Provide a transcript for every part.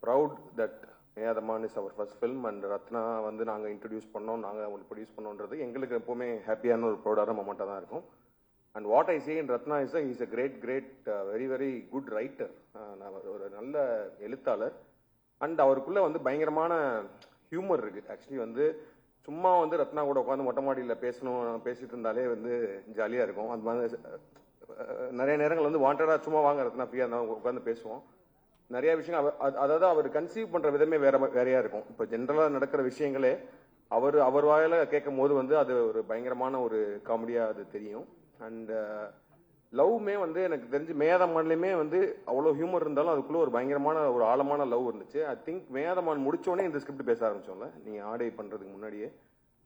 Proud that Meyaadha Maan is our first film and Rathna வந்து நாங்கள் introduce பண்ணோம், நாங்கள் அவங்களுக்கு ப்ரொடியூஸ் பண்ணோன்றது எங்களுக்கு எப்போவுமே ஹாப்பியான ஒரு ப்ரௌடான மொமெண்ட்டாக தான் இருக்கும். And what I say in Rathna is a great very very good writer. ஒரு நல்ல எழுத்தாளர் அண்ட் அவருக்குள்ளே வந்து பயங்கரமான ஹியூமர் இருக்குது. ஆக்சுவலி வந்து சும்மா வந்து ரத்னா கூட உட்காந்து மொட்டை மாடியில் பேசிட்டு இருந்தாலே வந்து ஜாலியாக இருக்கும். அது மாதிரி நிறைய நேரங்கள் வந்து வாண்டடாக சும்மா வாங்க ரத்னா ஃப்ரீயாக இருந்தால் உட்காந்து பேசுவோம். நிறைய விஷயம் அதாவது அவர் கன்சீவ் பண்ற விதமே வேறையா இருக்கும். இப்போ ஜென்ரலா நடக்கிற விஷயங்களே அவர் வாயில கேட்கும் போது வந்து அது ஒரு பயங்கரமான ஒரு காமெடியா அது தெரியும். அண்ட் லவ்மே வந்து எனக்கு தெரிஞ்சு மேயாதமான்லயுமே வந்து அவ்வளவு ஹியூமர் இருந்தாலும் அதுக்குள்ள ஒரு பயங்கரமான ஒரு ஆழமான லவ் இருந்துச்சு. ஐ திங்க் மேயாதமான் முடிச்சோடனே இந்த ஸ்கிரிப்ட் பேச ஆரம்பிச்சோம்ல, நீங்க ஆடை பண்றதுக்கு முன்னாடியே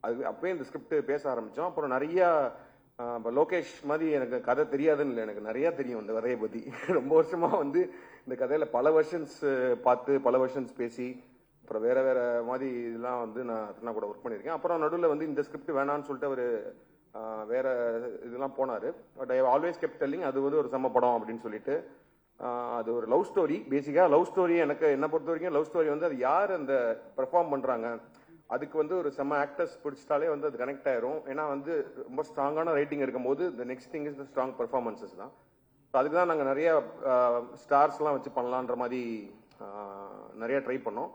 அது அப்பயே இந்த ஸ்கிரிப்ட் பேச ஆரம்பிச்சோம். அப்புறம் நிறைய இப்போ லோகேஷ் மாதிரி எனக்கு கதை தெரியாதுன்னு இல்லை, எனக்கு நிறைய தெரியும் இந்த கதையை பற்றி. ரொம்ப வருஷமா வந்து இந்த கதையில் பல வெர்ஷன்ஸ் பார்த்து பல வெர்ஷன்ஸ் பேசி அப்புறம் வேற மாதிரி இதெல்லாம் வந்து நான் கூட ஒர்க் பண்ணியிருக்கேன். அப்புறம் நடுவில் வந்து இந்த ஸ்கிரிப்ட் வேணான்னு சொல்லிட்டு அவர் வேற இதெல்லாம் போனார். But I always kept telling அது வந்து ஒரு செம்ம படம் அப்படின்னு சொல்லிட்டு. அது ஒரு லவ் ஸ்டோரி, பேசிக்காக லவ் ஸ்டோரி. எனக்கு என்ன பொறுத்த வரைக்கும் லவ் ஸ்டோரி வந்து அது யார் அந்த பெர்ஃபார்ம் பண்ணுறாங்க அதுக்கு வந்து ஒரு செம்ம ஆக்டர்ஸ் பிடிச்சிட்டாலே வந்து அது கனெக்ட் ஆயிரும். ஏன்னா வந்து ரொம்ப ஸ்ட்ராங்கான ரைட்டிங் இருக்கும்போது the next thing is the strong performances தான். அதுக்கு தான் நாங்கள் நிறைய ஸ்டார்ஸ்லாம் வச்சு பண்ணலான்ற மாதிரி நிறைய ட்ரை பண்ணோம்.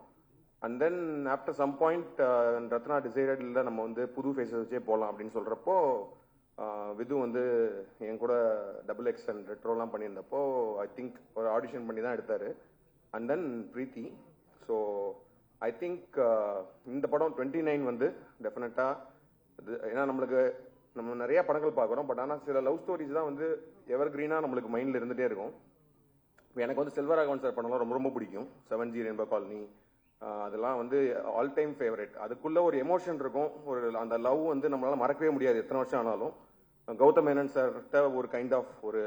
And then after some point Rathna decided இல்லை நம்ம வந்து புது ஃபேஸஸ் வச்சே போகலாம் அப்படின்னு சொல்கிறப்போ விது வந்து என் கூட XX அண்ட் ரெட்ரோலாம் பண்ணியிருந்தப்போ ஐ திங்க் ஒரு ஆடிஷன் பண்ணி தான் எடுத்தார். And then Preethi. So I think இந்த படம் 29 வந்து டெஃபினட்டாக ஏன்னா நம்ம நிறைய படங்கள் பார்க்குறோம். பட் ஆனால் சில லவ் ஸ்டோரிஸ் தான் வந்து எவர் கிரீனாக நம்மளுக்கு மைண்டில் இருந்துகிட்டே இருக்கும். இப்போ எனக்கு வந்து செல்வராகவன் சார் படம்லாம் ரொம்ப ரொம்ப பிடிக்கும். 7G ரெயின்போ காலனி அதெல்லாம் வந்து ஆல் டைம் ஃபேவரட். அதுக்குள்ளே ஒரு எமோஷன் இருக்கும், ஒரு அந்த லவ் வந்து நம்மளால் மறக்கவே முடியாது எத்தனை வருஷம் ஆனாலும். கௌதம் மேனன் சார்கிட்ட ஒரு கைண்ட் ஆஃப் ஒரு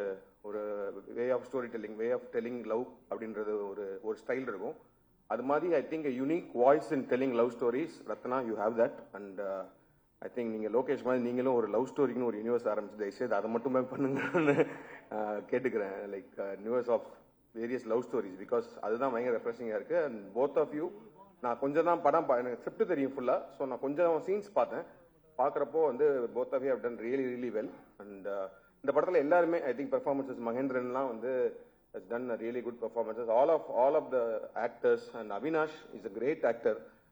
way of story telling, way of telling love அப்படின்றது ஒரு ஸ்டைல் இருக்கும். அது மாதிரி I think unique voice in telling love stories. Rathna you have that. And I think நீங்கள் லோகேஷ் மாதிரி நீங்களும் ஒரு லவ் ஸ்டோரிக்குன்னு ஒரு யூனிவர்ஸ் ஆரம்பிச்சு தயவுசெய்து அதை மட்டுமே பண்ணுங்கன்னு கேட்டுக்கிறேன். Like universe of various love stories, because அதுதான் பயங்கர ரெஃப்ரெஷிங்காக இருக்குது. அண்ட் போத் ஆஃப் யூ நான் கொஞ்சம் தான் படம் எனக்கு ஸ்கிரிப்ட் தெரியும் ஃபுல்லாக. ஸோ நான் கொஞ்சம் சீன்ஸ் பார்க்குறப்போ வந்து both of you have done really well. And இந்த படத்தில் எல்லாருமே ஐ திங்க் பெர்ஃபார்மன்ஸஸ் மகேந்திரன்லாம் வந்து has done a really good performances. All of the actors, and Avinash is a great actor.